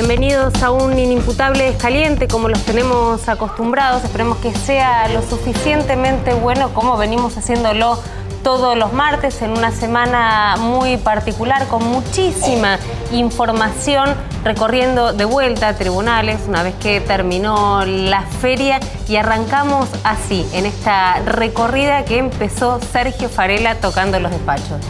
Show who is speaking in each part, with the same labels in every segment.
Speaker 1: bienvenidos a un Inimputable Descaliente como los tenemos acostumbrados. Esperemos que sea lo suficientemente bueno como venimos haciéndolo todos los martes en una semana muy particular con muchísima información, recorriendo de vuelta a tribunales una vez que terminó la feria, y arrancamos así en esta recorrida que empezó Sergio Varela tocando los despachos.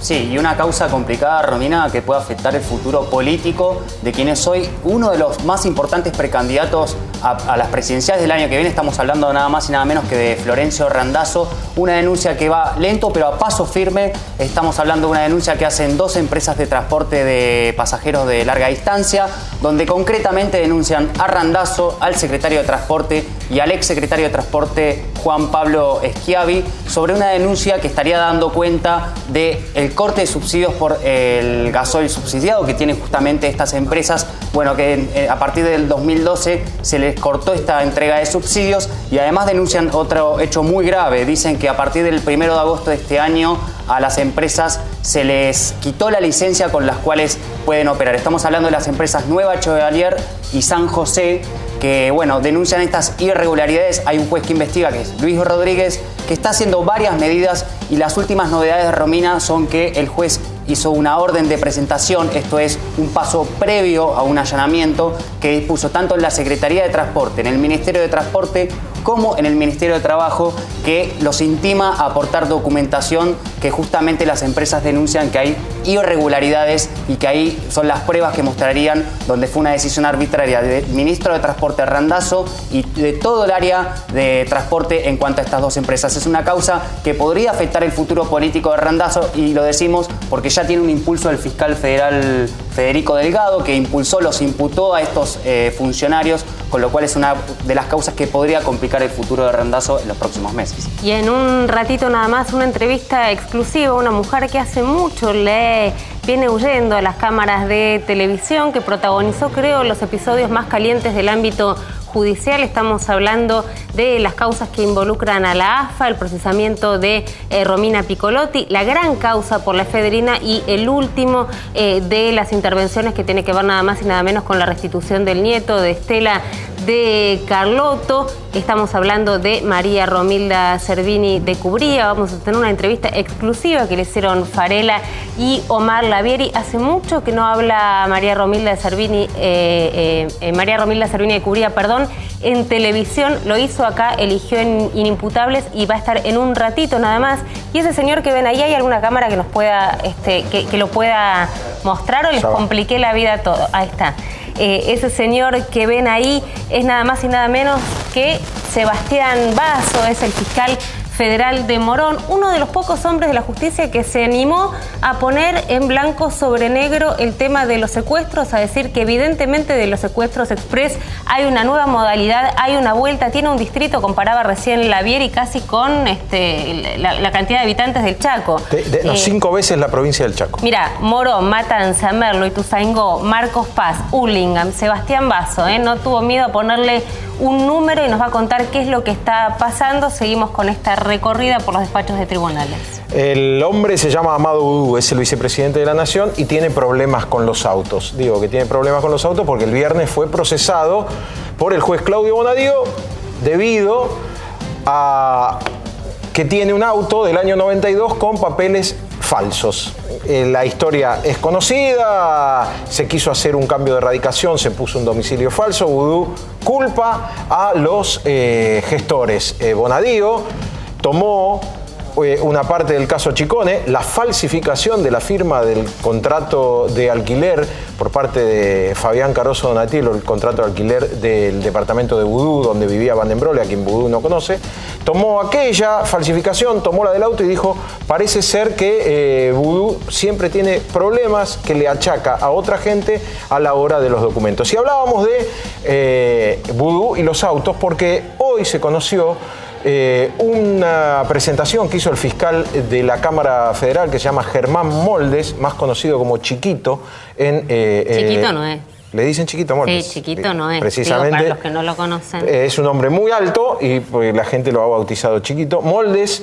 Speaker 2: Sí, y una causa complicada, Romina, que puede afectar el futuro político de quien es hoy uno de los más importantes precandidatos a las presidenciales del año que viene. Estamos hablando nada más y nada menos que de Florencio Randazzo. Una denuncia que va lento pero a paso firme. Estamos hablando de una denuncia que hacen dos empresas de transporte de pasajeros de larga distancia, donde concretamente denuncian a Randazzo, al secretario de Transporte y al exsecretario de Transporte Juan Pablo Schiavi, sobre una denuncia que estaría dando cuenta del corte de subsidios por el gasoil subsidiado que tienen justamente estas empresas. Bueno, que a partir del 2012 se les cortó esta entrega de subsidios, y además denuncian otro hecho muy grave. Dicen que a partir del 1 de agosto de este año a las empresas se les quitó la licencia con las cuales pueden operar. Estamos hablando de las empresas Nueva Chevalier y San José, que bueno, denuncian estas irregularidades. Hay un juez que investiga, que es Luis Rodríguez, que está haciendo varias medidas, y las últimas novedades de Romina son que el juez hizo una orden de presentación, esto es un paso previo a un allanamiento que dispuso tanto en la Secretaría de Transporte, en el Ministerio de Transporte, como en el Ministerio de Trabajo, que los intima a aportar documentación que justamente las empresas denuncian que hay irregularidades, y que ahí son las pruebas que mostrarían donde fue una decisión arbitraria del ministro de Transporte Randazzo y de todo el área de transporte en cuanto a estas dos empresas. Es una causa que podría afectar el futuro político de Randazzo, y lo decimos porque ya tiene un impulso del fiscal federal Federico Delgado, que los imputó a estos funcionarios, con lo cual es una de las causas que podría complicar el futuro de Randazzo en los próximos meses.
Speaker 1: Y en un ratito nada más, una entrevista exclusiva a una mujer que hace mucho le viene huyendo a las cámaras de televisión, que protagonizó, creo, los episodios más calientes del ámbito judicial. Estamos hablando de las causas que involucran a la AFA, el procesamiento de Romina Piccolotti, la gran causa por la efedrina, y el último de las intervenciones que tiene que ver nada más y nada menos con la restitución del nieto de Estela de Carlotto. Estamos hablando de María Romilda Servini de Cubría. Vamos a tener una entrevista exclusiva que le hicieron Varela y Omar Lavieri. Hace mucho que no habla María Romilda Servini de Cubría, perdón, en televisión. Lo hizo acá, eligió en Inimputables, y va a estar en un ratito nada más. Y ese señor que ven ahí, ¿hay alguna cámara que nos pueda, que lo pueda mostrar, o les compliqué la vida todo? Ahí está. Ese señor que ven ahí es nada más y nada menos que Sebastián Basso, es el fiscal federal de Morón, uno de los pocos hombres de la justicia que se animó a poner en blanco sobre negro el tema de los secuestros, a decir que evidentemente de los secuestros express hay una nueva modalidad, hay una vuelta, tiene un distrito, comparaba recién Lavieri, casi con la cantidad de habitantes del Chaco.
Speaker 3: 5 veces la provincia del Chaco.
Speaker 1: Mira, Morón, Matanza, Merlo, Ituzaingó, Marcos Paz, Hurlingham, Sebastián Basso, no tuvo miedo a ponerle un número, y nos va a contar qué es lo que está pasando. Seguimos con esta recorrida por los despachos de tribunales.
Speaker 3: El hombre se llama Amado Vudú, es el vicepresidente de la Nación y tiene problemas con los autos. Digo que tiene problemas con los autos porque el viernes fue procesado por el juez Claudio Bonadío debido a que tiene un auto del año 92 con papeles falsos. La historia es conocida, se quiso hacer un cambio de radicación, se puso un domicilio falso. Vudú culpa a los gestores. Bonadío tomó una parte del caso Chicone, la falsificación de la firma del contrato de alquiler por parte de Fabián Caroso Donatiello, el contrato de alquiler del departamento de Vudú, donde vivía Van den Brole, a quien Vudú no conoce. Tomó aquella falsificación, tomó la del auto y dijo, parece ser que Vudú siempre tiene problemas que le achaca a otra gente a la hora de los documentos. Y hablábamos de Vudú y los autos porque hoy se conoció una presentación que hizo el fiscal de la Cámara Federal, que se llama Germán Moldes, más conocido como Chiquito.
Speaker 1: Chiquito no es.
Speaker 3: Le dicen Chiquito Moldes.
Speaker 1: Sí, Chiquito no es.
Speaker 3: Precisamente.
Speaker 1: Digo, para los que no lo conocen.
Speaker 3: Es un hombre muy alto y pues, la gente lo ha bautizado Chiquito. Moldes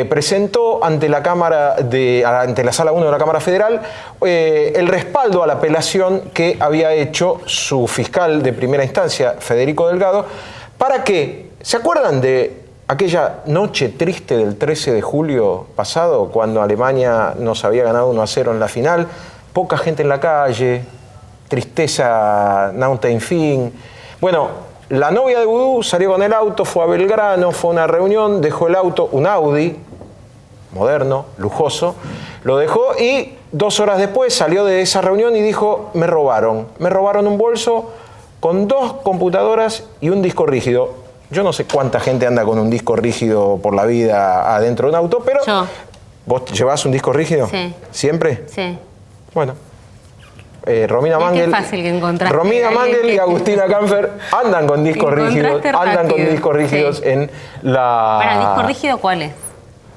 Speaker 3: presentó ante la ante la Sala 1 de la Cámara Federal el respaldo a la apelación que había hecho su fiscal de primera instancia, Federico Delgado, para que, ¿se acuerdan de aquella noche triste del 13 de julio pasado, cuando Alemania nos había ganado 1-0 en la final? Poca gente en la calle, tristeza nauta fin. Bueno, la novia de Vudú salió con el auto, fue a Belgrano, fue a una reunión, dejó el auto, un Audi, moderno, lujoso, lo dejó y 2 horas después salió de esa reunión y dijo, me robaron un bolso con 2 computadoras y un disco rígido. Yo no sé cuánta gente anda con un disco rígido por la vida adentro de un auto, pero...
Speaker 1: Yo.
Speaker 3: ¿Vos llevás un disco rígido?
Speaker 1: Sí.
Speaker 3: ¿Siempre?
Speaker 1: Sí.
Speaker 3: Bueno. Romina
Speaker 1: Es
Speaker 3: Mangel,
Speaker 1: que es fácil que encontraste.
Speaker 3: Romina Mangel y Agustina Camfer andan con discos rígidos,
Speaker 1: Sí.
Speaker 3: en la...
Speaker 1: Para, ¿disco rígido cuál es?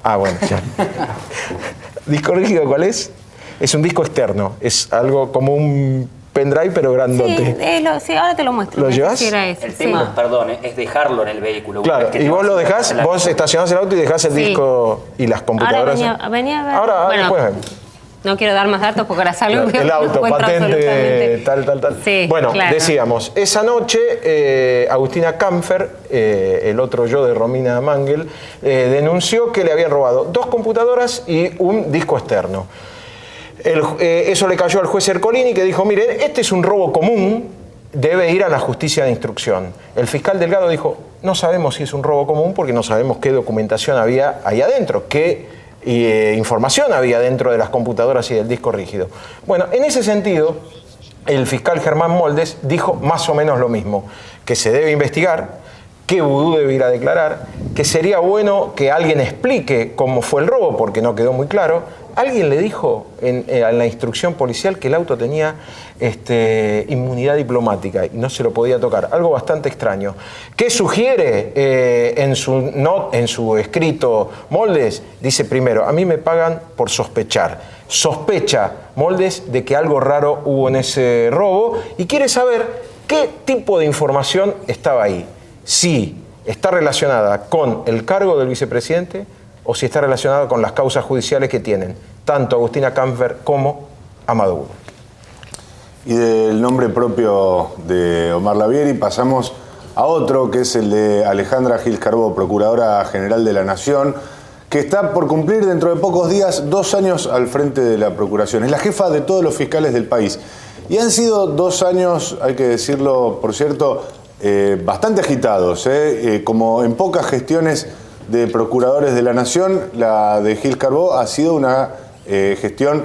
Speaker 3: Ah, bueno, ya. ¿Disco rígido cuál es? Es un disco externo, es algo como un pendrive pero grandote.
Speaker 1: Sí, ahora te lo muestro.
Speaker 3: ¿Lo llevas?
Speaker 2: El tema, perdón, es dejarlo en el vehículo.
Speaker 3: Claro, y vos lo dejás, vos estacionás el auto y dejás el disco y las computadoras.
Speaker 1: Ahora venía a ver.
Speaker 3: Ahora,
Speaker 1: Bueno,
Speaker 3: después
Speaker 1: no quiero dar más datos porque ahora salgo y
Speaker 3: el auto,
Speaker 1: encuentro
Speaker 3: patente, tal.
Speaker 1: Sí,
Speaker 3: bueno,
Speaker 1: claro.
Speaker 3: decíamos, esa noche Agustina Camfer, el otro yo de Romina Mangel, denunció que le habían robado 2 computadoras y un disco externo. Eso le cayó al juez Ercolini, que dijo, miren, este es un robo común, debe ir a la justicia de instrucción. El fiscal Delgado dijo, no sabemos si es un robo común porque no sabemos qué documentación había ahí adentro, qué información había dentro de las computadoras y del disco rígido. Bueno, en ese sentido, el fiscal Germán Moldes dijo más o menos lo mismo, que se debe investigar, que Vudú debe ir a declarar, que sería bueno que alguien explique cómo fue el robo, porque no quedó muy claro. Alguien le dijo en la instrucción policial que el auto tenía inmunidad diplomática y no se lo podía tocar. Algo bastante extraño. ¿Qué sugiere en su escrito Moldes? Dice primero, a mí me pagan por sospechar. Sospecha Moldes de que algo raro hubo en ese robo y quiere saber qué tipo de información estaba ahí. Si está relacionada con el cargo del vicepresidente o si está relacionado con las causas judiciales que tienen tanto Agustina Camfer como Amado Vudú.
Speaker 4: Y del nombre propio de Omar Lavieri pasamos a otro, que es el de Alejandra Gil Carbó, Procuradora General de la Nación, que está por cumplir dentro de pocos días 2 años al frente de la Procuración. Es la jefa de todos los fiscales del país. Y han sido 2 años, hay que decirlo, por cierto, bastante agitados, como en pocas gestiones de procuradores de la Nación, la de Gil Carbó ha sido una gestión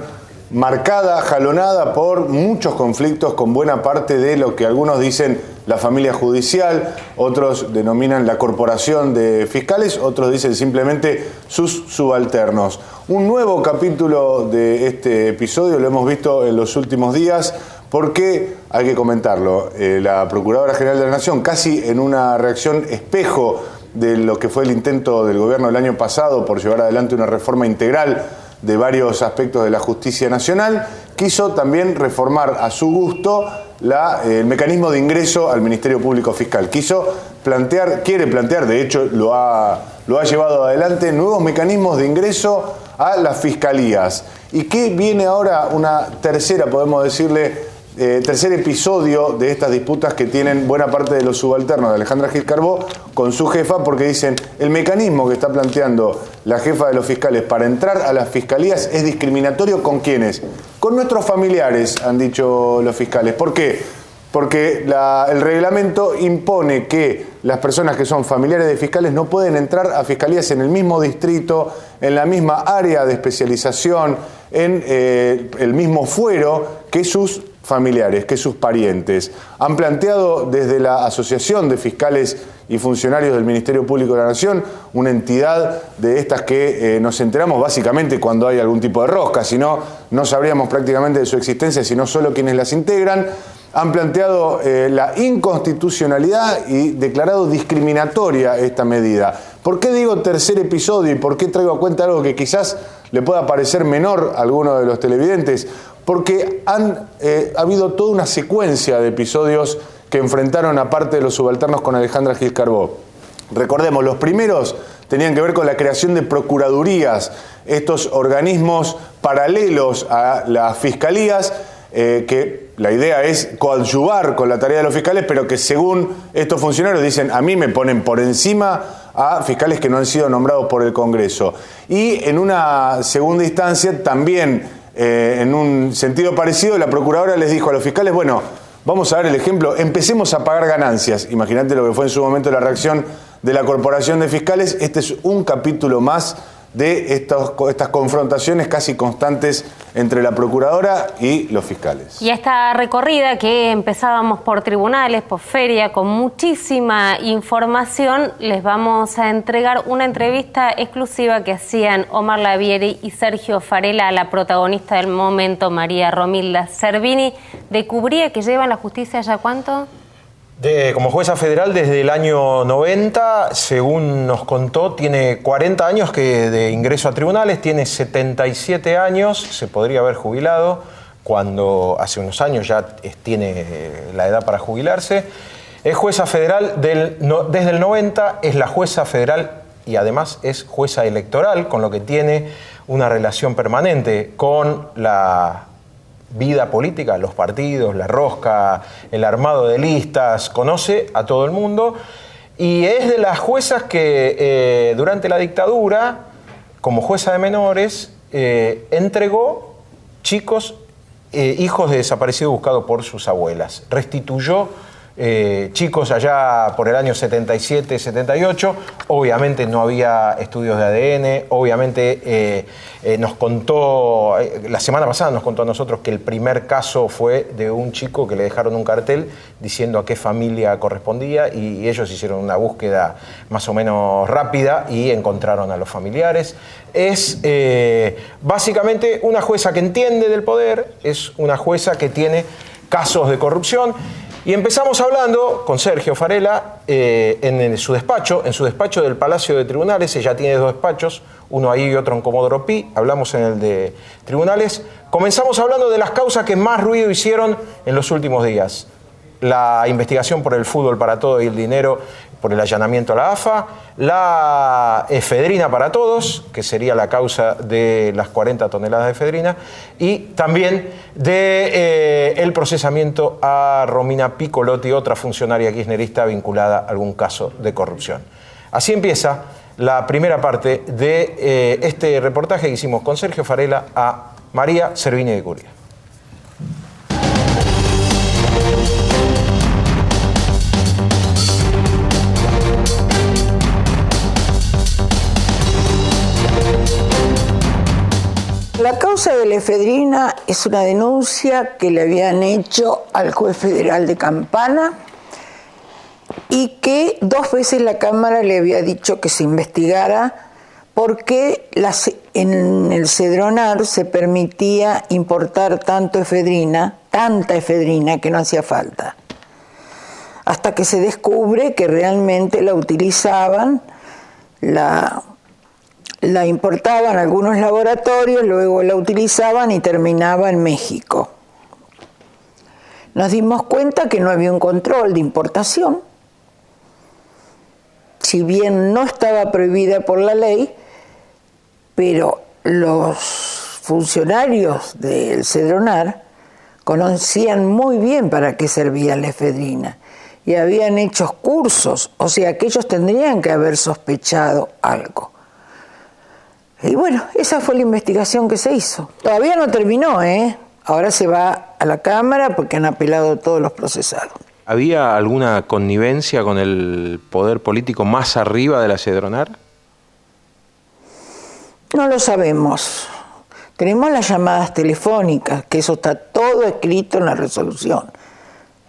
Speaker 4: marcada, jalonada por muchos conflictos con buena parte de lo que algunos dicen la familia judicial, otros denominan la corporación de fiscales, otros dicen simplemente sus subalternos. Un nuevo capítulo de este episodio lo hemos visto en los últimos días porque, hay que comentarlo, la Procuradora General de la Nación, casi en una reacción espejo de lo que fue el intento del gobierno del año pasado por llevar adelante una reforma integral de varios aspectos de la justicia nacional, quiso también reformar a su gusto el mecanismo de ingreso al Ministerio Público Fiscal. Quiere plantear, de hecho lo ha llevado adelante, nuevos mecanismos de ingreso a las fiscalías. ¿Y qué viene ahora? Una tercera, podemos decirle, tercer episodio de estas disputas que tienen buena parte de los subalternos de Alejandra Gil Carbó con su jefa, porque dicen el mecanismo que está planteando la jefa de los fiscales para entrar a las fiscalías es discriminatorio. ¿Con quiénes? Con nuestros familiares, han dicho los fiscales. ¿Por qué? Porque el reglamento impone que las personas que son familiares de fiscales no pueden entrar a fiscalías en el mismo distrito, en la misma área de especialización, en el mismo fuero que sus familiares, que sus parientes. Han planteado desde la Asociación de Fiscales y Funcionarios del Ministerio Público de la Nación, una entidad de estas que nos enteramos básicamente cuando hay algún tipo de rosca, si no, no sabríamos prácticamente de su existencia, sino solo quienes las integran. han planteado la inconstitucionalidad y declarado discriminatoria esta medida. ¿Por qué digo tercer episodio y por qué traigo a cuenta algo que quizás le pueda parecer menor a alguno de los televidentes? Porque ha habido toda una secuencia de episodios que enfrentaron a parte de los subalternos con Alejandra Gil Carbó. Recordemos, los primeros tenían que ver con la creación de procuradurías, estos organismos paralelos a las fiscalías, que la idea es coadyuvar con la tarea de los fiscales, pero que según estos funcionarios dicen, a mí me ponen por encima a fiscales que no han sido nombrados por el Congreso. Y en una segunda instancia, también en un sentido parecido, la procuradora les dijo a los fiscales, bueno, vamos a ver el ejemplo, empecemos a pagar ganancias. Imagínate lo que fue en su momento la reacción de la Corporación de Fiscales. Este es un capítulo más de estas confrontaciones casi constantes entre la procuradora y los fiscales.
Speaker 1: Y esta recorrida que empezábamos por tribunales, por feria, con muchísima información, les vamos a entregar una entrevista exclusiva que hacían Omar Lavieri y Sergio Farela a la protagonista del momento, María Romilda Servini, de Cubría, que lleva en la justicia ya ¿cuánto?
Speaker 3: Como jueza federal desde el año 90, según nos contó, tiene 40 años de ingreso a tribunales, tiene 77 años, se podría haber jubilado, cuando hace unos años ya tiene la edad para jubilarse. Es jueza federal desde el 90, es la jueza federal y además es jueza electoral, con lo que tiene una relación permanente con la vida política, los partidos, la rosca, el armado de listas, conoce a todo el mundo y es de las juezas que durante la dictadura, como jueza de menores, entregó chicos, hijos de desaparecidos buscados por sus abuelas, restituyó chicos allá por el año 77, 78, obviamente no había estudios de ADN, obviamente nos contó, la semana pasada nos contó a nosotros que el primer caso fue de un chico que le dejaron un cartel diciendo a qué familia correspondía y ellos hicieron una búsqueda más o menos rápida y encontraron a los familiares. Es básicamente una jueza que entiende del poder, es una jueza que tiene casos de corrupción. Y empezamos hablando con Sergio Farela en su despacho del Palacio de Tribunales. Ella tiene dos despachos, uno ahí y otro en Comodoro Pi. Hablamos en el de Tribunales. Comenzamos hablando de las causas que más ruido hicieron en los últimos días. La investigación por el fútbol para todo y el dinero por el allanamiento a la AFA, la efedrina para todos, que sería la causa de las 40 toneladas de efedrina, y también el procesamiento a Romina Piccolotti, otra funcionaria kirchnerista vinculada a algún caso de corrupción. Así empieza la primera parte de este reportaje que hicimos con Sergio Farela a María Servini de Cubría.
Speaker 5: La causa de la efedrina es una denuncia que le habían hecho al juez federal de Campana y que 2 veces la Cámara le había dicho que se investigara porque en el Cedronar se permitía importar tanta efedrina que no hacía falta. Hasta que se descubre que realmente la utilizaban, la importaban a algunos laboratorios, luego la utilizaban y terminaba en México. Nos dimos cuenta que no había un control de importación. Si bien no estaba prohibida por la ley, pero los funcionarios del Cedronar conocían muy bien para qué servía la efedrina y habían hecho cursos, o sea que ellos tendrían que haber sospechado algo. Y bueno, esa fue la investigación que se hizo. Todavía no terminó, Ahora se va a la Cámara porque han apelado todos los procesados.
Speaker 3: ¿Había alguna connivencia con el poder político más arriba de la Cedronar?
Speaker 5: No lo sabemos. Tenemos las llamadas telefónicas, que eso está todo escrito en la resolución.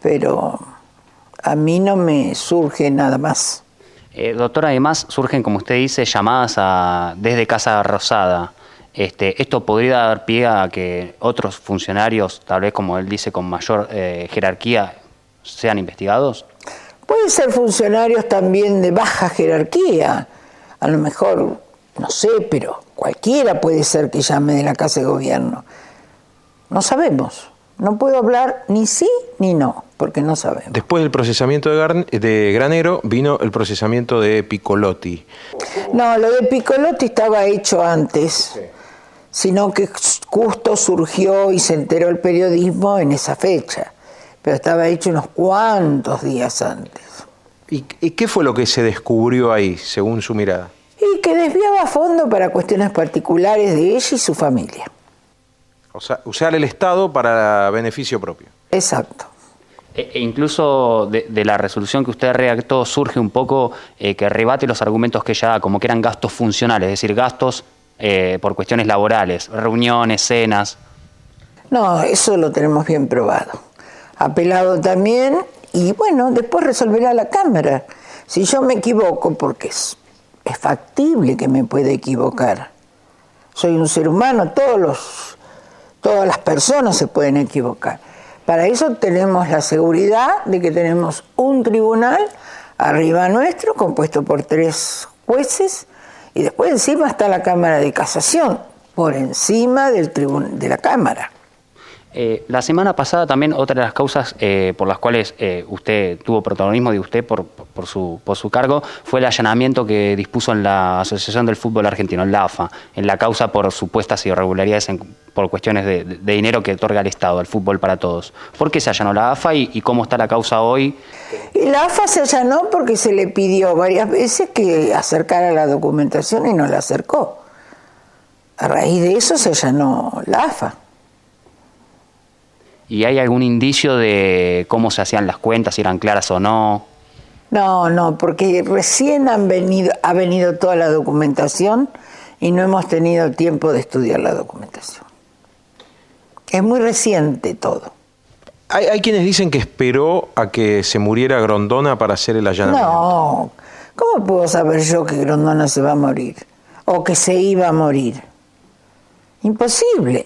Speaker 5: Pero a mí no me surge nada más.
Speaker 2: Doctora, además surgen, como usted dice, llamadas desde Casa Rosada. ¿esto podría dar pie a que otros funcionarios, tal vez como él dice, con mayor jerarquía, sean investigados?
Speaker 5: Pueden ser funcionarios también de baja jerarquía, a lo mejor, no sé, pero cualquiera puede ser que llame de la Casa de Gobierno. No sabemos, no puedo hablar ni sí ni no, porque no sabemos.
Speaker 3: Después del procesamiento de Granero vino el procesamiento de Piccolotti.
Speaker 5: No, lo de Piccolotti estaba hecho antes, sino que justo surgió y se enteró el periodismo en esa fecha. Pero estaba hecho unos cuantos días antes.
Speaker 3: ¿Y qué fue lo que se descubrió ahí, según su mirada?
Speaker 5: Y que desviaba fondos para cuestiones particulares de ella y su familia.
Speaker 3: O sea, usar el Estado para beneficio propio.
Speaker 5: Exacto.
Speaker 2: Incluso de la resolución que usted redactó surge un poco que rebate los argumentos que ella da, como que eran gastos funcionales, es decir, gastos por cuestiones laborales, reuniones, cenas.
Speaker 5: No, eso lo tenemos bien probado. Apelado también, y bueno, después resolverá la Cámara. Si yo me equivoco, porque es factible que me pueda equivocar. Soy un ser humano, todas las personas se pueden equivocar. Para eso tenemos la seguridad de que tenemos un tribunal arriba nuestro, compuesto por 3 jueces, y después encima está la Cámara de Casación, por encima de la Cámara.
Speaker 2: La semana pasada también otra de las causas por las cuales usted tuvo protagonismo de usted por su cargo fue el allanamiento que dispuso en la Asociación del Fútbol Argentino, en la AFA, en la causa por supuestas irregularidades por cuestiones de dinero que otorga el Estado al fútbol para todos. ¿Por qué se allanó la AFA y cómo está la causa hoy?
Speaker 5: Y la AFA se allanó porque se le pidió varias veces que acercara la documentación y no la acercó. A raíz de eso se allanó la AFA.
Speaker 2: ¿Y hay algún indicio de cómo se hacían las cuentas, si eran claras o no?
Speaker 5: No, porque recién ha venido toda la documentación y no hemos tenido tiempo de estudiar la documentación. Es muy reciente todo.
Speaker 3: Hay quienes dicen que esperó a que se muriera Grondona para hacer el allanamiento.
Speaker 5: No, ¿cómo puedo saber yo que Grondona se va a morir? O que se iba a morir. Imposible.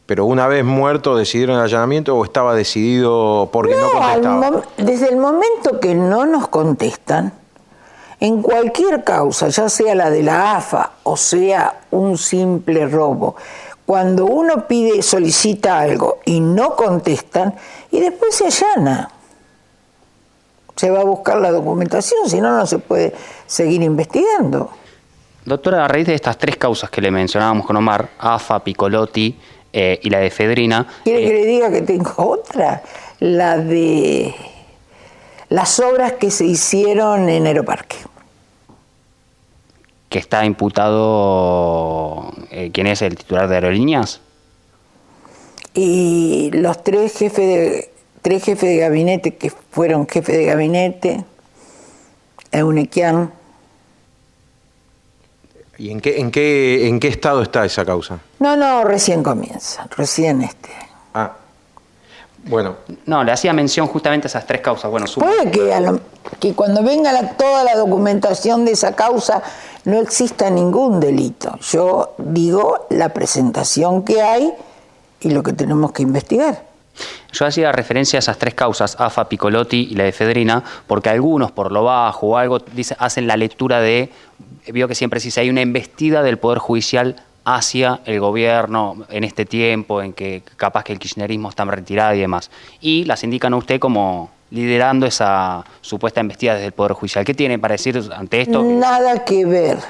Speaker 3: Pero una vez muerto, ¿decidieron el allanamiento o estaba decidido porque no contestaba?
Speaker 5: Desde el momento que no nos contestan, en cualquier causa, ya sea la de la AFA o sea un simple robo, cuando uno solicita algo y no contestan, y después se allana. Se va a buscar la documentación, si no, no se puede seguir investigando.
Speaker 2: Doctora, a raíz de estas 3 causas que le mencionábamos con Omar, AFA, Piccolotti y la de Efedrina...
Speaker 5: ¿Quiere que le diga que tengo otra? La de las obras que se hicieron en Aeroparque.
Speaker 2: ¿Que está imputado quién es el titular de Aerolíneas?
Speaker 5: Y los 3 jefes de gabinete que fueron jefes de gabinete, Eunequian.
Speaker 3: ¿Y en qué estado está esa causa?
Speaker 5: No, recién comienza,
Speaker 3: Ah, bueno.
Speaker 2: No, le hacía mención justamente a esas 3 causas. Bueno,
Speaker 5: puede que cuando venga toda la documentación de esa causa no exista ningún delito. Yo digo la presentación que hay y lo que tenemos que investigar.
Speaker 2: Yo hacía referencia a esas 3 causas, AFA, Piccolotti y la de Efedrina, porque algunos por lo bajo o algo hacen la lectura de, veo que siempre si hay una embestida del Poder Judicial hacia el gobierno en este tiempo en que capaz que el kirchnerismo está en retirada y demás. Y las indican a usted como liderando esa supuesta embestida desde el Poder Judicial. ¿Qué tiene para decir ante esto?
Speaker 5: Nada que ver.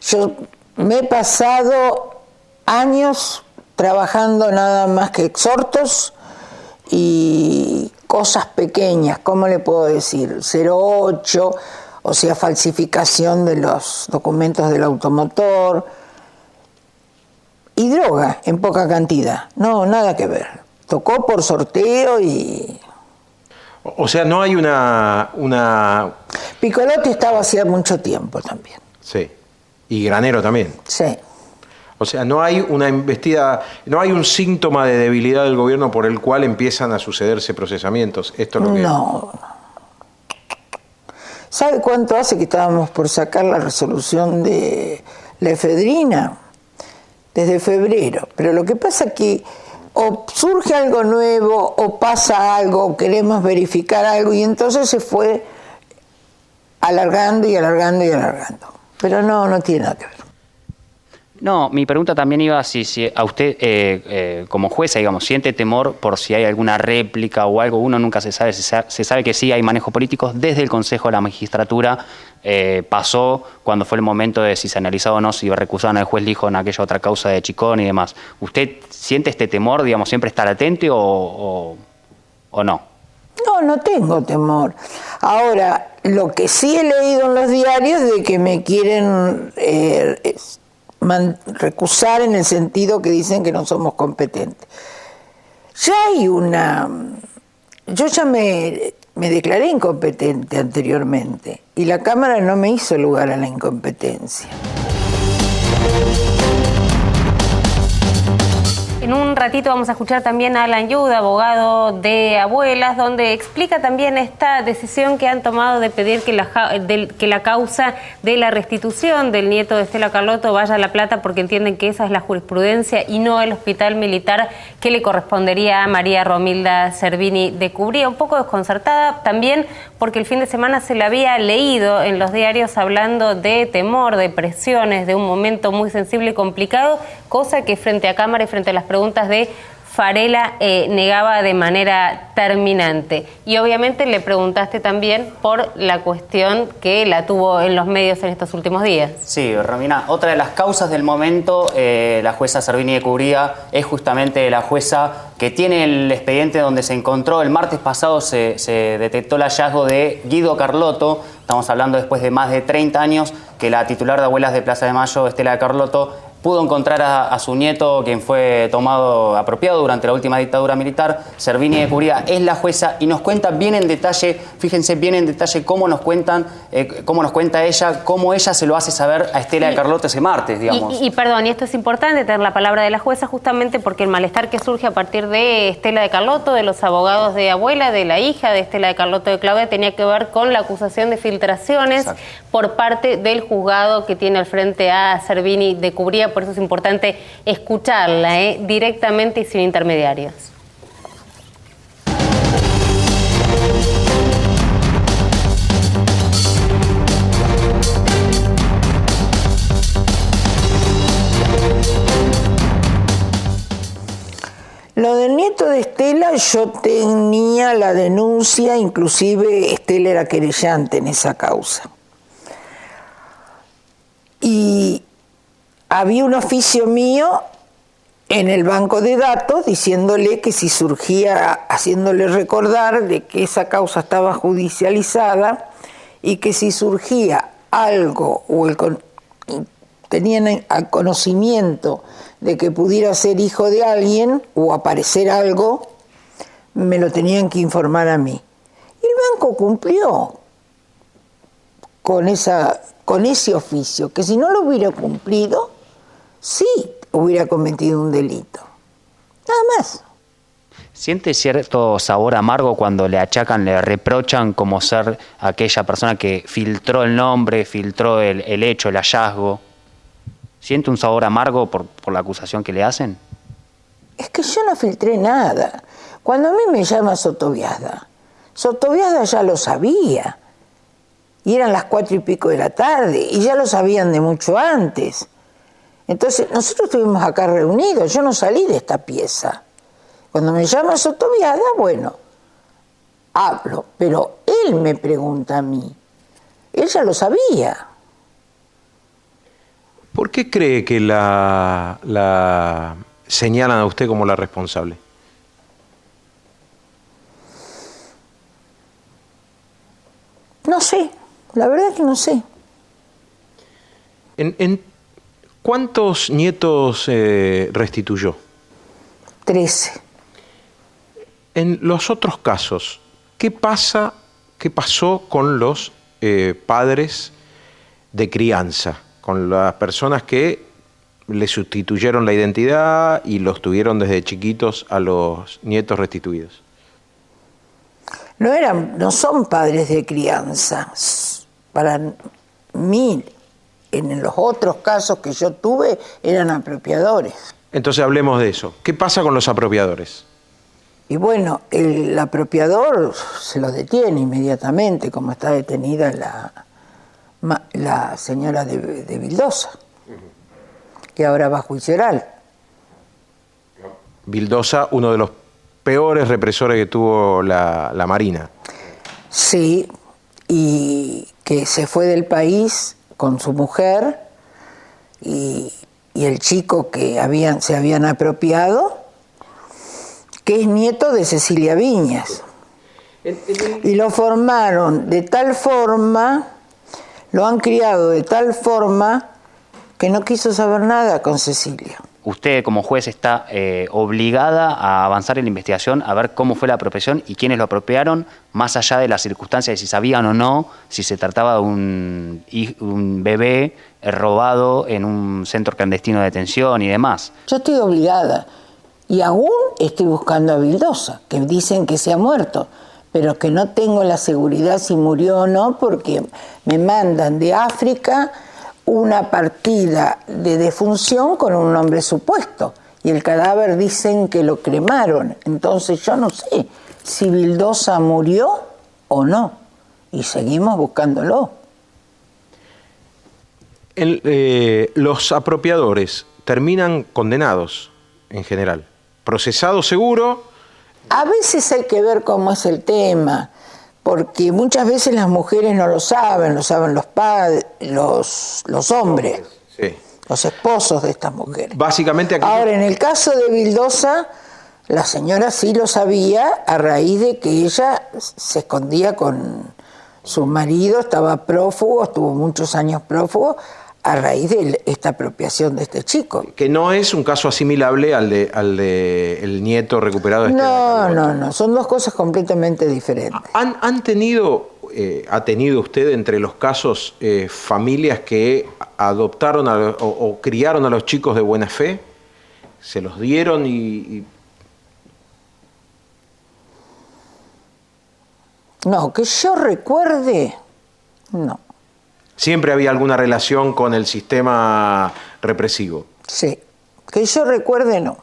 Speaker 5: Yo me he pasado años trabajando nada más que exhortos y cosas pequeñas, ¿cómo le puedo decir? 08, o sea, falsificación de los documentos del automotor y droga en poca cantidad. No, nada que ver. Tocó por sorteo y...
Speaker 3: O sea, no hay una...
Speaker 5: Piccolotti estaba hacía mucho tiempo también.
Speaker 3: Sí. Y Granero también.
Speaker 5: Sí.
Speaker 3: O sea, no hay una embestida, no hay un síntoma de debilidad del gobierno por el cual empiezan a sucederse procesamientos. Esto es lo que...
Speaker 5: No. ¿Sabe cuánto hace que estábamos por sacar la resolución de La efedrina, desde febrero. Pero lo que pasa es que o surge algo nuevo, o pasa algo, o queremos verificar algo, y entonces se fue alargando y alargando y alargando. Pero no tiene nada que ver.
Speaker 2: No, mi pregunta también iba si a usted, como jueza, digamos, siente temor por si hay alguna réplica o algo. Uno nunca se sabe. Se sabe que sí hay manejos políticos. Desde el Consejo de la Magistratura pasó cuando fue el momento de si se analizaba o no, si recusaban al juez Lijo en aquella otra causa de Chicón y demás. ¿Usted siente este temor, digamos, siempre estar atento o no?
Speaker 5: No tengo temor. Ahora, lo que sí he leído en los diarios de que me quieren recusar en el sentido que dicen que no somos competentes. Ya hay yo ya me declaré incompetente anteriormente y la Cámara no me hizo lugar a la incompetencia.
Speaker 1: En un ratito vamos a escuchar también a Alan Yu, abogado de Abuelas, donde explica también esta decisión que han tomado de pedir que la causa de la restitución del nieto de Estela Carlotto vaya a La Plata, porque entienden que esa es la jurisprudencia y no el hospital militar que le correspondería a María Romilda Servini de Cubría. Un poco desconcertada también porque el fin de semana se la había leído en los diarios hablando de temor, de presiones, de un momento muy sensible y complicado, cosa que frente a cámara y frente a las preguntas de Farela negaba de manera terminante. Y obviamente le preguntaste también por la cuestión que la tuvo en los medios en estos últimos días.
Speaker 2: Sí, Romina, otra de las causas del momento, la jueza Servini de Cubría es justamente la jueza que tiene el expediente donde se encontró, el martes pasado se detectó el hallazgo de Guido Carlotto. Estamos hablando después de más de 30 años que la titular de Abuelas de Plaza de Mayo, Estela Carlotto, pudo encontrar a su nieto, quien fue tomado apropiado durante la última dictadura militar. Servini de Cubría es la jueza y nos cuenta bien en detalle, fíjense bien en detalle cómo nos cuenta ella, cómo ella se lo hace saber a Estela Carlotto ese martes, digamos.
Speaker 1: Y perdón, y esto es importante tener la palabra de la jueza justamente porque el malestar que surge a partir de Estela de Carlotto, de los abogados de Abuela, de la hija de Estela de Carlotto de Claudia, tenía que ver con la acusación de filtraciones. Exacto. Por parte del juzgado que tiene al frente a Servini de Cubría. Por eso es importante escucharla directamente y sin intermediarios.
Speaker 5: Lo del nieto de Estela, yo tenía la denuncia, inclusive Estela era querellante en esa causa. Y había un oficio mío en el banco de datos diciéndole que si surgía, haciéndole recordar de que esa causa estaba judicializada y que si surgía algo o tenían conocimiento de que pudiera ser hijo de alguien o aparecer algo, me lo tenían que informar a mí. Y el banco cumplió con ese oficio, que si no lo hubiera cumplido, sí hubiera cometido un delito. Nada más.
Speaker 2: ¿Siente cierto sabor amargo cuando le achacan, le reprochan como ser aquella persona que filtró el nombre, filtró el hecho, el hallazgo? ¿Siente un sabor amargo por la acusación que le hacen?
Speaker 5: Es que yo no filtré nada. Cuando a mí me llama Sotobiada ya lo sabía. Y eran las 4:00 de la tarde, y ya lo sabían de mucho antes. Entonces, nosotros estuvimos acá reunidos, yo no salí de esta pieza. Cuando me llama Sotobiada, bueno, hablo, pero él me pregunta a mí. Él ya lo sabía.
Speaker 3: ¿Por qué cree que la señalan a usted como la responsable?
Speaker 5: No sé, la verdad que no sé.
Speaker 3: ¿Cuántos nietos restituyó?
Speaker 5: 13.
Speaker 3: En los otros casos, ¿qué pasó con los padres de crianza? Con las personas que le sustituyeron la identidad y los tuvieron desde chiquitos a los nietos restituidos.
Speaker 5: No son padres de crianza. Para mí, en los otros casos que yo tuve eran apropiadores.
Speaker 3: Entonces hablemos de eso. ¿Qué pasa con los apropiadores?
Speaker 5: Y bueno, el apropiador se lo detiene inmediatamente, como está detenida la señora de Vildosa, que ahora va a juicio oral.
Speaker 3: Vildosa, uno de los peores represores que tuvo la Marina.
Speaker 5: Sí, y que se fue del país con su mujer y el chico que se habían apropiado, que es nieto de Cecilia Viñas. Y lo formaron de tal forma, lo han criado de tal forma que no quiso saber nada con Cecilia.
Speaker 2: Usted como juez está obligada a avanzar en la investigación, a ver cómo fue la apropiación y quiénes lo apropiaron, más allá de las circunstancias de si sabían o no, si se trataba de un bebé robado en un centro clandestino de detención y demás.
Speaker 5: Yo estoy obligada y aún estoy buscando a Vildosa, que dicen que se ha muerto, pero que no tengo la seguridad si murió o no, porque me mandan de África una partida de defunción con un nombre supuesto y el cadáver dicen que lo cremaron. Entonces yo no sé si Vildosa murió o no y seguimos buscándolo.
Speaker 3: Los apropiadores terminan condenados en general, procesados seguro.
Speaker 5: A veces hay que ver cómo es el tema, porque muchas veces las mujeres no lo saben los padres, los hombres,
Speaker 3: sí,
Speaker 5: los esposos de estas mujeres.
Speaker 3: Básicamente aquí...
Speaker 5: Ahora, en el caso de Vildosa, la señora sí lo sabía a raíz de que ella se escondía con su marido, estaba prófugo, estuvo muchos años prófugo, a raíz de esta apropiación de este chico. Que
Speaker 3: no es un caso asimilable al de el nieto recuperado de
Speaker 5: No, son dos cosas completamente diferentes.
Speaker 3: ¿Ha tenido usted entre los casos familias que adoptaron o criaron a los chicos de buena fe? ¿Se los dieron y...?
Speaker 5: No, que yo recuerde, no.
Speaker 3: ¿Siempre había alguna relación con el sistema represivo?
Speaker 5: Sí, que yo recuerde, no.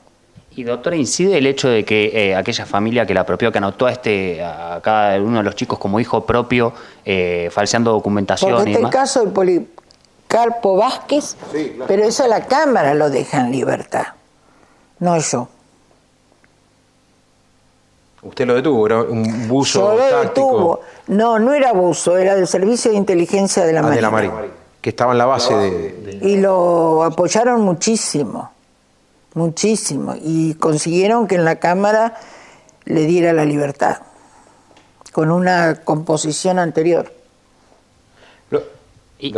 Speaker 2: Y doctora, ¿incide el hecho de que aquella familia que la apropió, que anotó a cada uno de los chicos como hijo propio, falseando documentación
Speaker 5: Porque
Speaker 2: y
Speaker 5: está
Speaker 2: demás?
Speaker 5: el caso de Policarpo Vázquez, sí, claro. Pero eso la Cámara lo deja en libertad, no yo.
Speaker 3: ¿Usted lo detuvo? ¿Era un buzo
Speaker 5: táctico? Yo lo detuvo. No era buzo, era del Servicio de Inteligencia de la Marina.
Speaker 3: De la Marina, que estaba en la base
Speaker 5: Y lo apoyaron muchísimo, muchísimo. Y consiguieron que en la Cámara le diera la libertad, con una composición anterior.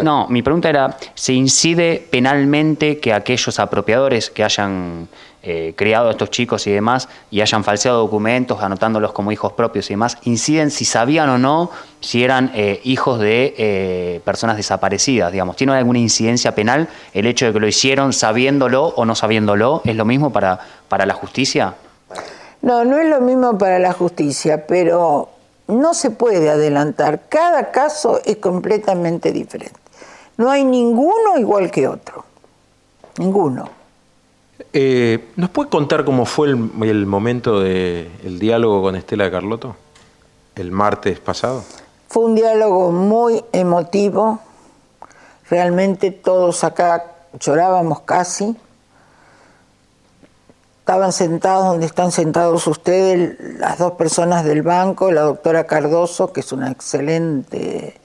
Speaker 2: No, mi pregunta era, ¿se incide penalmente que aquellos apropiadores que hayan criado a estos chicos y demás y hayan falseado documentos, anotándolos como hijos propios y demás, inciden si sabían o no si eran hijos de personas desaparecidas, digamos? ¿Tiene alguna incidencia penal el hecho de que lo hicieron sabiéndolo o no sabiéndolo? ¿Es lo mismo para la justicia?
Speaker 5: No es lo mismo para la justicia, pero no se puede adelantar. Cada caso es completamente diferente. No hay ninguno igual que otro. Ninguno.
Speaker 3: ¿Nos puede contar cómo fue el momento del diálogo con Estela Carlotto el martes pasado?
Speaker 5: Fue un diálogo muy emotivo. Realmente todos acá llorábamos casi. Estaban sentados donde están sentados ustedes, las dos personas del banco, la doctora Cardoso, que es una excelente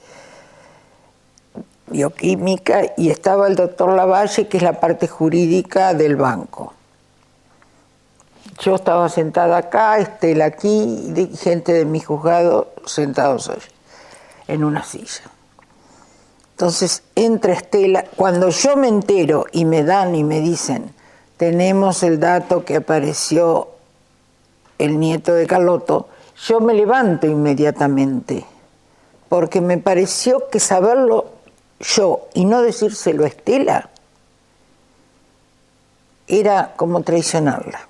Speaker 5: bioquímica, y estaba el doctor Lavalle, que es la parte jurídica del banco. Yo estaba sentada acá, Estela aquí, y gente de mi juzgado sentados allí, en una silla. Entonces entra Estela, cuando yo me entero y me dan y me dicen, tenemos el dato que apareció el nieto de Carlotto, yo me levanto inmediatamente, porque me pareció que saberlo yo y no decírselo a Estela era como traicionarla.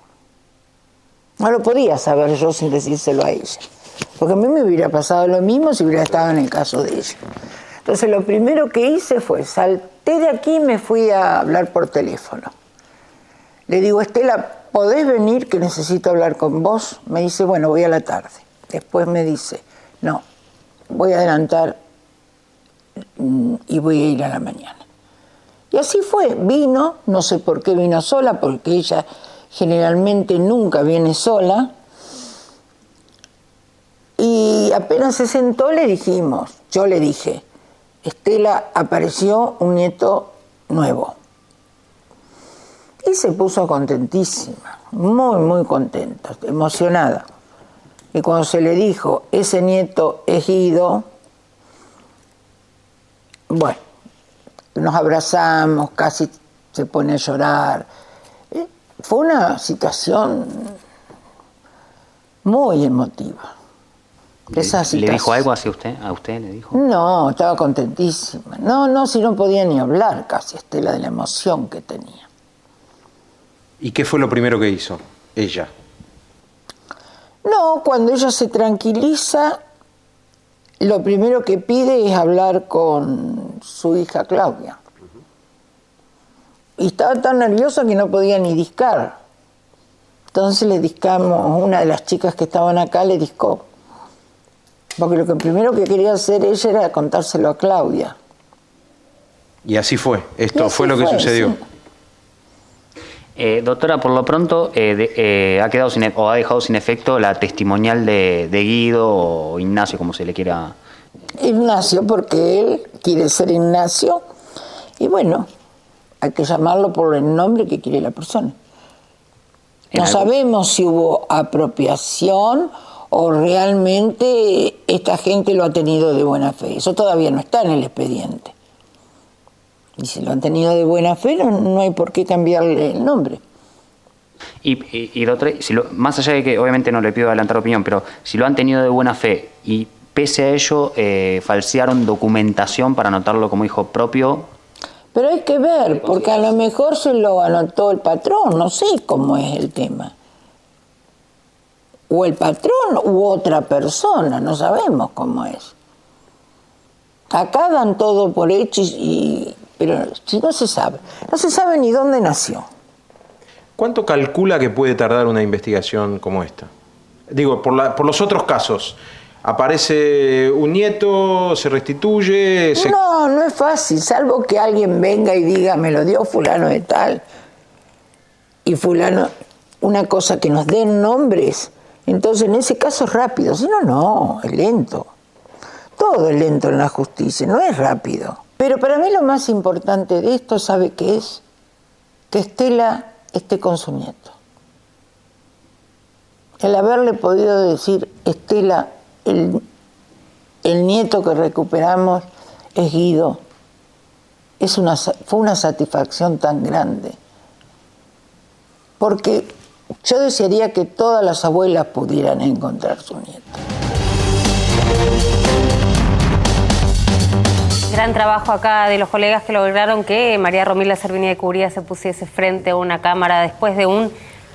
Speaker 5: No lo podía saber yo sin decírselo a ella, porque a mí me hubiera pasado lo mismo si hubiera estado en el caso de ella. Entonces lo primero que hice fue, salté de aquí y me fui a hablar por teléfono. Le digo, Estela, ¿podés venir que necesito hablar con vos? Me dice, bueno, voy a la tarde. Después me dice, no, voy a adelantar y voy a ir a la mañana. Y así fue, vino, no sé por qué vino sola, porque ella generalmente nunca viene sola. Y apenas se sentó le dijimos, yo le dije, Estela, apareció un nieto nuevo. Y se puso contentísima, muy, muy contenta, emocionada. Y cuando se le dijo, ese nieto es Guido, bueno, nos abrazamos, casi se pone a llorar. Fue una situación muy emotiva.
Speaker 2: ¿Le dijo algo hacia usted? ¿A usted le dijo?
Speaker 5: No, estaba contentísima. No, si no podía ni hablar casi, Estela, de la emoción que tenía.
Speaker 3: ¿Y qué fue lo primero que hizo ella?
Speaker 5: No, cuando ella se tranquiliza, lo primero que pide es hablar con su hija Claudia. Y estaba tan nerviosa que no podía ni discar. Entonces le discamos, una de las chicas que estaban acá le discó. Porque lo que primero que quería hacer ella era contárselo a Claudia.
Speaker 3: Y así fue. Esto fue lo que sucedió.
Speaker 5: Sí.
Speaker 2: Doctora, por lo pronto ha quedado ha dejado sin efecto la testimonial de Guido o Ignacio, como se le quiera.
Speaker 5: Ignacio, porque él quiere ser Ignacio. Y bueno, hay que llamarlo por el nombre que quiere la persona. No sabemos si hubo apropiación o realmente esta gente lo ha tenido de buena fe. Eso todavía no está en el expediente. Y si lo han tenido de buena fe, no hay por qué cambiarle el nombre.
Speaker 2: Y doctor, más allá de que obviamente no le pido adelantar opinión, pero si lo han tenido de buena fe y pese a ello falsearon documentación para anotarlo como hijo propio.
Speaker 5: Pero hay que ver, porque a lo mejor se lo anotó el patrón, no sé cómo es el tema. O el patrón u otra persona, no sabemos cómo es. Acá dan todo por hecho, pero si no se sabe ni dónde nació.
Speaker 3: ¿Cuánto calcula que puede tardar una investigación como esta? Digo, por los otros casos. Aparece un nieto, se restituye...
Speaker 5: No es fácil, salvo que alguien venga y diga, me lo dio fulano de tal. Y fulano, una cosa que nos den nombres... Entonces, en ese caso es rápido, si no, es lento. Todo es lento en la justicia, no es rápido. Pero para mí lo más importante de esto, ¿sabe qué es? Que Estela esté con su nieto. El haberle podido decir, Estela, el nieto que recuperamos es Guido, fue una satisfacción tan grande. Porque yo desearía que todas las abuelas pudieran encontrar su nieto.
Speaker 1: Gran trabajo acá de los colegas que lograron que María Romilda Servini de Cubría se pusiese frente a una cámara después de un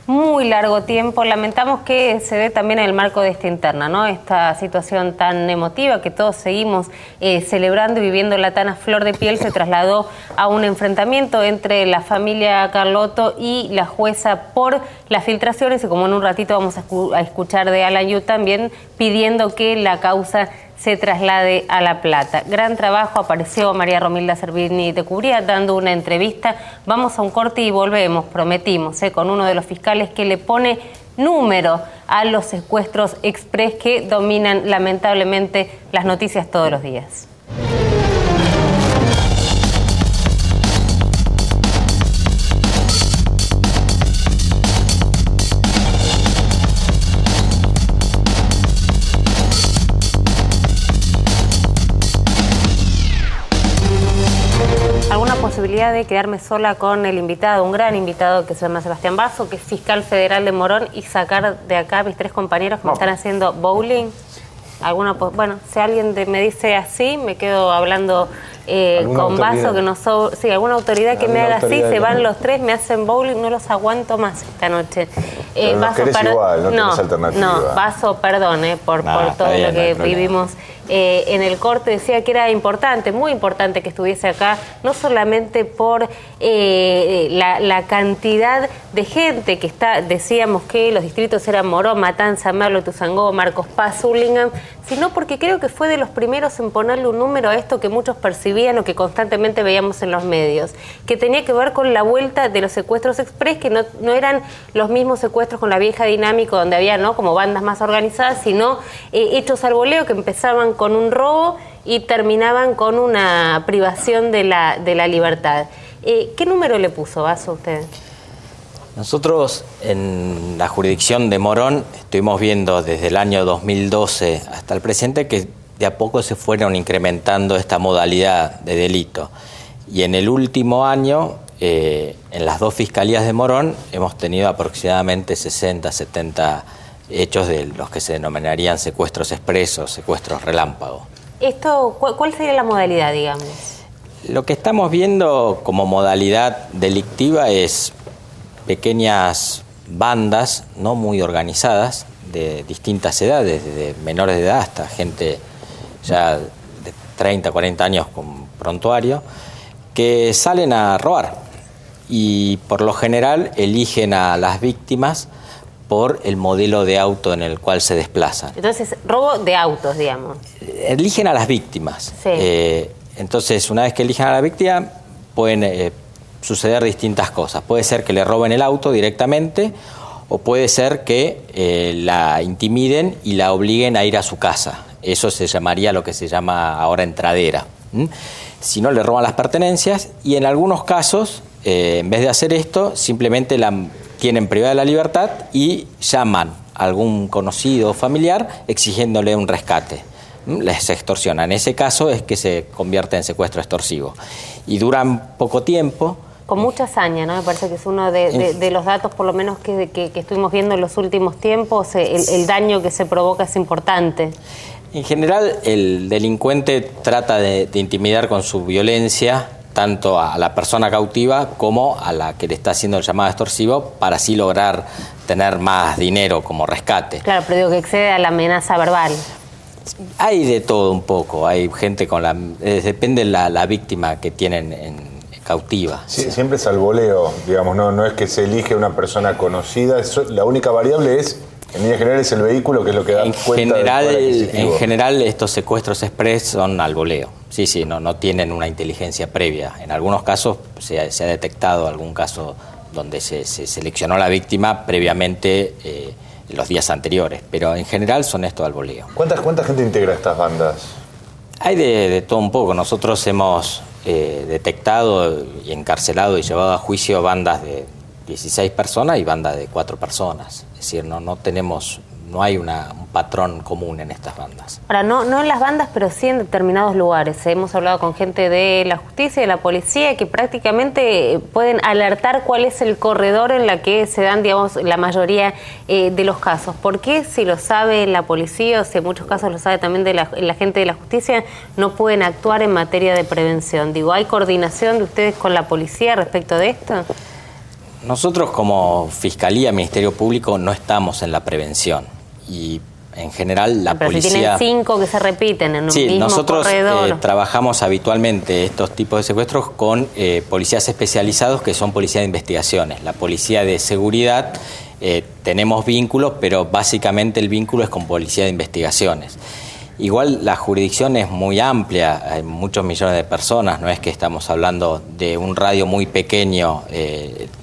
Speaker 1: muy largo tiempo. Lamentamos que se dé también en el marco de esta interna, ¿no? Esta situación tan emotiva que todos seguimos celebrando y viviéndola tan a flor de piel se trasladó a un enfrentamiento entre la familia Carlotto y la jueza por las filtraciones y como en un ratito vamos a escuchar de Alan Yu también pidiendo que la causa se traslade a La Plata. Gran trabajo, apareció María Romilda Servini de Cubría dando una entrevista. Vamos a un corte y volvemos, prometimos, con uno de los fiscales que le pone número a los secuestros express que dominan lamentablemente las noticias todos los días. Posibilidad de quedarme sola con el invitado, un gran invitado que se llama Sebastián Basso, que es fiscal federal de Morón, y sacar de acá a mis tres compañeros que me están haciendo bowling. Bueno, si alguien me dice así, me quedo hablando con Basso, que no sí, alguna autoridad que me haga así, se van los tres, me hacen bowling, no los aguanto más esta noche.
Speaker 4: Basso, igual, no tenés alternativa.
Speaker 1: No, Basso, perdón, por todo lo que vivimos en el corte decía que era importante, muy importante que estuviese acá, no solamente por la cantidad de gente que está, decíamos que los distritos eran Morón, Matanza, Merlo, Tuzangó, Marcos Paz, Hurlingham, sino porque creo que fue de los primeros en ponerle un número a esto que muchos percibían o que constantemente veíamos en los medios, que tenía que ver con la vuelta de los secuestros express, que no eran los mismos secuestros con la vieja dinámica donde había, ¿no?, como bandas más organizadas, sino hechos al voleo que empezaban con un robo y terminaban con una privación de la libertad. ¿Qué número le puso, Vaso, usted?
Speaker 6: Nosotros en la jurisdicción de Morón estuvimos viendo desde el año 2012 hasta el presente que de a poco se fueron incrementando esta modalidad de delito. Y en el último año, en las dos fiscalías de Morón, hemos tenido aproximadamente 60, 70 hechos de los que se denominarían secuestros expresos, secuestros relámpago.
Speaker 1: ¿Cuál sería la modalidad, digamos?
Speaker 6: Lo que estamos viendo como modalidad delictiva es pequeñas bandas no muy organizadas de distintas edades, desde menores de edad hasta gente ya de 30, 40 años con prontuario, que salen a robar y por lo general eligen a las víctimas por el modelo de auto en el cual se desplazan.
Speaker 1: Entonces, robo de autos, digamos.
Speaker 6: Eligen a las víctimas.
Speaker 1: Sí.
Speaker 6: Entonces, una vez que eligen a la víctima, pueden suceder distintas cosas. Puede ser que le roben el auto directamente o puede ser que la intimiden y la obliguen a ir a su casa. Eso se llamaría lo que se llama ahora entradera. Si no, le roban las pertenencias y en algunos casos, en vez de hacer esto, simplemente la tienen privada de la libertad y llaman a algún conocido o familiar exigiéndole un rescate. Les extorsionan. En ese caso es que se convierte en secuestro extorsivo. Y duran poco tiempo.
Speaker 1: Con mucha hazaña, ¿no? Me parece que es uno de los datos, por lo menos, que estuvimos viendo en los últimos tiempos. El daño que se provoca es importante.
Speaker 6: En general, el delincuente trata de intimidar con su violencia tanto a la persona cautiva como a la que le está haciendo el llamado extorsivo para así lograr tener más dinero como rescate.
Speaker 1: Claro, pero digo que excede a la amenaza verbal.
Speaker 6: Hay de todo un poco, hay gente con depende de la víctima que tienen en cautiva.
Speaker 4: Sí, siempre es al voleo, digamos, no es que se elige una persona conocida, la única variable es, en línea general, es el vehículo, que es lo que da cuenta del poder adquisitivo.
Speaker 6: En general, estos secuestros express son al voleo. Sí, no tienen una inteligencia previa. En algunos casos se ha detectado algún caso donde se seleccionó la víctima previamente los días anteriores, pero en general son estos al voleo.
Speaker 4: ¿Cuánta gente integra estas bandas?
Speaker 6: Hay de todo un poco. Nosotros hemos detectado y encarcelado y llevado a juicio bandas de 16 personas y bandas de 4 personas. Es decir, no hay un patrón común en estas bandas.
Speaker 1: Ahora, no en las bandas, pero sí en determinados lugares. Hemos hablado con gente de la justicia y de la policía que prácticamente pueden alertar cuál es el corredor en la que se dan, digamos, la mayoría de los casos. ¿Por qué, si lo sabe la policía o si en muchos casos lo sabe también la gente de la justicia, no pueden actuar en materia de prevención? Digo, ¿hay coordinación de ustedes con la policía respecto de esto?
Speaker 6: Nosotros como Fiscalía, Ministerio Público, no estamos en la prevención. Y en general la
Speaker 1: pero
Speaker 6: policía...
Speaker 1: Si tienen 5 que se repiten en un
Speaker 6: sí,
Speaker 1: mismo
Speaker 6: nosotros
Speaker 1: trabajamos
Speaker 6: habitualmente estos tipos de secuestros con policías especializados que son policías de investigaciones. La policía de seguridad tenemos vínculos, pero básicamente el vínculo es con policía de investigaciones. Igual la jurisdicción es muy amplia, hay muchos millones de personas, no es que estamos hablando de un radio muy pequeño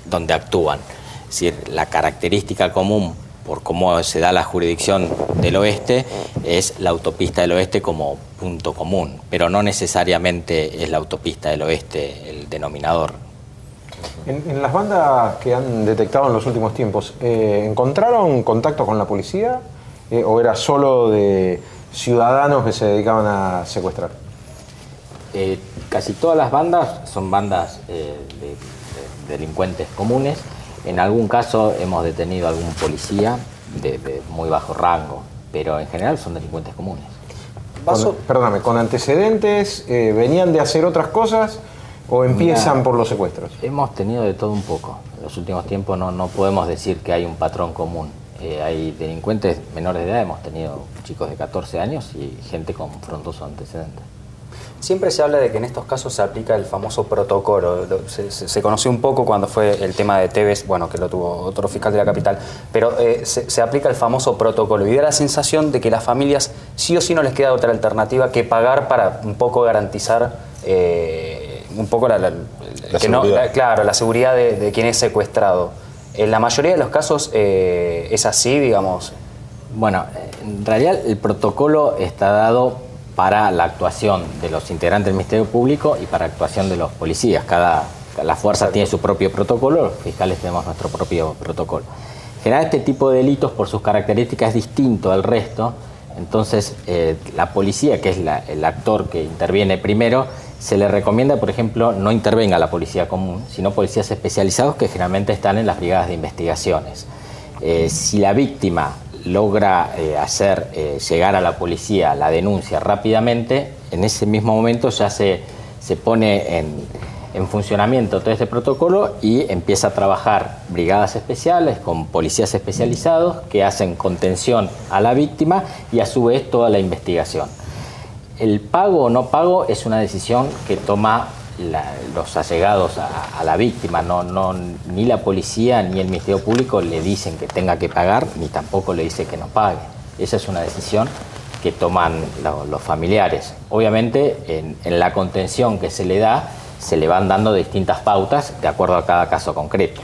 Speaker 6: donde actúan. Es decir, la característica común por cómo se da la jurisdicción del oeste es la autopista del oeste como punto común, pero no necesariamente es la autopista del oeste el denominador.
Speaker 3: En las bandas que han detectado en los últimos tiempos, ¿encontraron contacto con la policía o era solo de ciudadanos que se dedicaban a secuestrar?
Speaker 6: Casi todas las bandas son bandas de delincuentes comunes. En algún caso hemos detenido a algún policía de muy bajo rango, pero en general son delincuentes comunes.
Speaker 3: Perdóname, ¿con antecedentes venían de hacer otras cosas o empiezan por los secuestros?
Speaker 6: Hemos tenido de todo un poco. En los últimos tiempos no podemos decir que hay un patrón común. Hay delincuentes menores de edad, hemos tenido chicos de 14 años y gente con frondosos antecedentes.
Speaker 2: Siempre se habla de que en estos casos se aplica el famoso protocolo. Se conoció un poco cuando fue el tema de Tevez, bueno, que lo tuvo otro fiscal de la capital, pero se aplica el famoso protocolo y da la sensación de que las familias sí o sí no les queda otra alternativa que pagar para un poco garantizar un poco la seguridad de quien es secuestrado. En la mayoría de los casos es así, digamos. Bueno,
Speaker 6: en realidad el protocolo está dado para la actuación de los integrantes del Ministerio Público y para la actuación de los policías. La fuerza tiene su propio protocolo, los fiscales tenemos nuestro propio protocolo. En general, este tipo de delitos, por sus características, es distinto al resto. Entonces, la policía, que es el actor que interviene primero, se le recomienda, por ejemplo, no intervenga la policía común, sino policías especializados que generalmente están en las brigadas de investigaciones. Si la víctima logra hacer llegar a la policía la denuncia rápidamente, en ese mismo momento ya se pone en funcionamiento todo este protocolo y empieza a trabajar brigadas especiales con policías especializados que hacen contención a la víctima y a su vez toda la investigación. El pago o no pago es una decisión que toma los allegados a la víctima. Ni la policía ni el Ministerio Público le dicen que tenga que pagar, ni tampoco le dice que no pague. Esa es una decisión que toman los familiares. Obviamente, en la contención que se le da, se le van dando distintas pautas de acuerdo a cada caso concreto.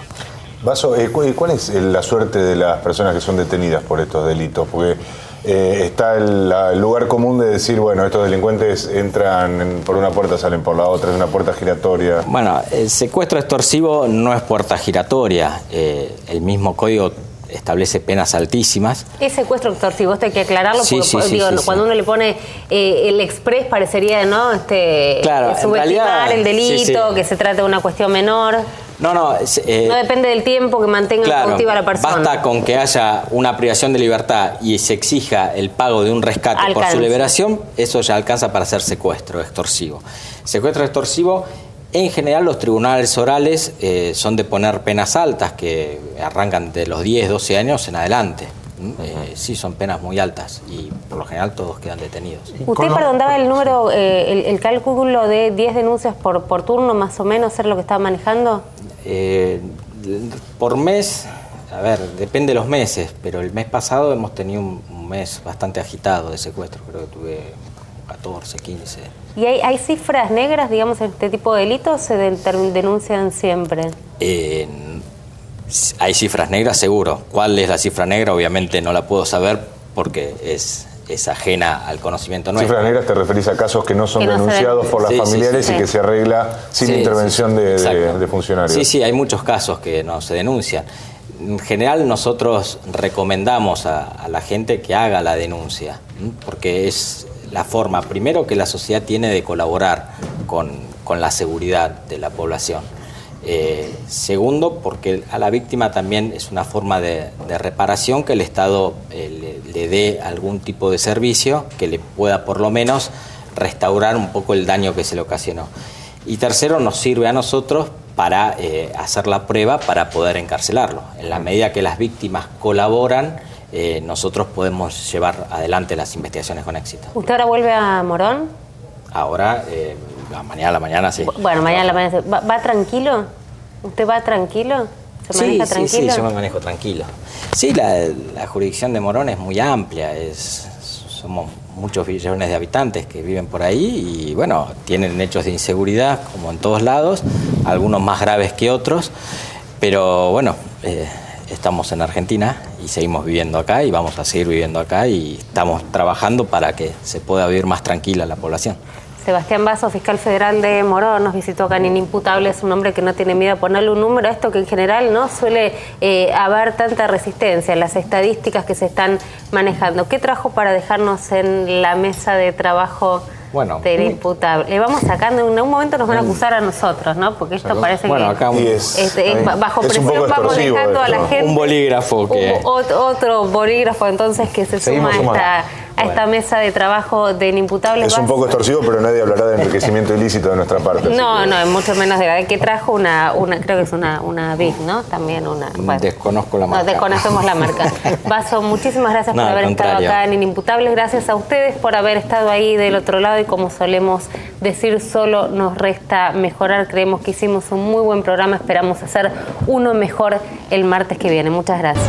Speaker 4: Vaso, ¿cuál es la suerte de las personas que son detenidas por estos delitos? Porque está el lugar común de decir, bueno, estos delincuentes entran por una puerta, salen por la otra, es una puerta giratoria.
Speaker 6: Bueno, el secuestro extorsivo no es puerta giratoria. El mismo código establece penas altísimas.
Speaker 1: Es secuestro extorsivo, esto hay que aclararlo,
Speaker 6: sí,
Speaker 1: porque cuando uno le pone el express parecería, ¿no?
Speaker 6: Claro,
Speaker 1: subestimar el delito, que se trata de una cuestión menor.
Speaker 6: No
Speaker 1: depende del tiempo que mantenga cautiva la persona.
Speaker 6: Basta con que haya una privación de libertad y se exija el pago de un rescate por su liberación, eso ya alcanza para ser secuestro extorsivo. Secuestro extorsivo, en general los tribunales orales son de poner penas altas que arrancan de los 10, 12 años en adelante. Sí, son penas muy altas y por lo general todos quedan detenidos.
Speaker 1: ¿Usted, perdón, daba el número, el cálculo de 10 denuncias por turno, más o menos, era lo que estaba manejando?
Speaker 6: Por mes, a ver, depende de los meses, pero el mes pasado hemos tenido un mes bastante agitado de secuestro, creo que tuve 14, 15.
Speaker 1: ¿Y hay cifras negras, digamos, en este tipo de delitos? ¿Se denuncian siempre?
Speaker 6: Hay cifras negras, seguro. ¿Cuál es la cifra negra? Obviamente no la puedo saber porque es ajena al conocimiento nuestro.
Speaker 4: ¿Cifras negras te referís a casos que no son denunciados por las familiares y que se arregla sin intervención de funcionarios?
Speaker 6: Sí, hay muchos casos que no se denuncian. En general nosotros recomendamos a la gente que haga la denuncia, porque es la forma, primero, que la sociedad tiene de colaborar con la seguridad de la población. Segundo, porque a la víctima también es una forma de reparación que el Estado le dé algún tipo de servicio que le pueda por lo menos restaurar un poco el daño que se le ocasionó. Y tercero, nos sirve a nosotros para hacer la prueba para poder encarcelarlo. En la medida que las víctimas colaboran, nosotros podemos llevar adelante las investigaciones con éxito.
Speaker 1: ¿Usted ahora vuelve a Morón?
Speaker 6: Ahora, mañana a la mañana, sí.
Speaker 1: Bueno, mañana a la mañana. ¿Va tranquilo? ¿Usted va tranquilo? ¿Se maneja tranquilo?
Speaker 6: Sí, yo me manejo tranquilo. Sí, la jurisdicción de Morón es muy amplia, somos muchos millones de habitantes que viven por ahí y, bueno, tienen hechos de inseguridad como en todos lados, algunos más graves que otros, pero, bueno, estamos en Argentina y seguimos viviendo acá y vamos a seguir viviendo acá y estamos trabajando para que se pueda vivir más tranquila la población.
Speaker 1: Sebastián Basso, fiscal federal de Morón, nos visitó acá en Inimputable. Es un hombre que no tiene miedo a ponerle un número a esto que en general no suele haber tanta resistencia, las estadísticas que se están manejando. ¿Qué trajo para dejarnos en la mesa de trabajo del imputable? Le vamos sacando, en un momento nos van a acusar a nosotros, ¿no? Porque esto parece que
Speaker 6: acá
Speaker 1: bajo presión vamos dejando a la gente.
Speaker 6: Un bolígrafo que...
Speaker 1: Otro bolígrafo entonces que se suma a esta a esta mesa de trabajo de Inimputables.
Speaker 4: Es un poco extorsivo, pero nadie hablará de enriquecimiento ilícito de nuestra parte.
Speaker 1: No, mucho menos de la que trajo una creo que es una Big, ¿no? También una... Bueno,
Speaker 6: desconozco la marca.
Speaker 1: No, desconocemos la marca. Vaso, muchísimas gracias por haber estado acá en Inimputables. Gracias a ustedes por haber estado ahí del otro lado y como solemos decir, solo nos resta mejorar. Creemos que hicimos un muy buen programa. Esperamos hacer uno mejor el martes que viene. Muchas gracias.